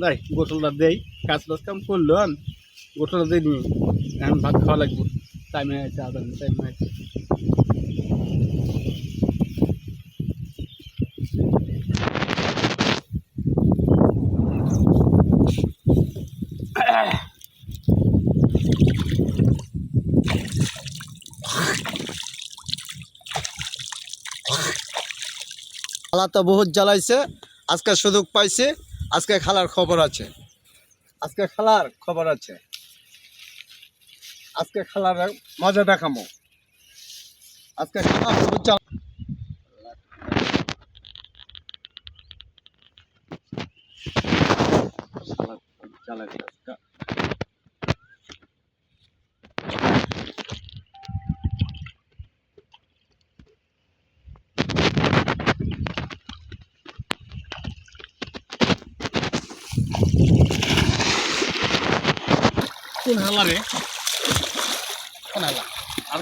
যাই গোসলটা দেই, কাজ টাজ কাম করলাম, গোসলটা দিয়ে নিয়ে এখন ভাত খাওয়া লাগবে। টাইমে আছে, আধা ঘন্টা টাইম আছে। খালা তো বহুত জ্বালাইছে, আজকে সুযোগ পাইছে, আজকে খালার খবর আছে, আজকে খালার খবর আছে, আজকে খালার মজা দেখামো, আজকে খালা বহুত জ্বালাই। কোন হালা রে, কোন হালা আর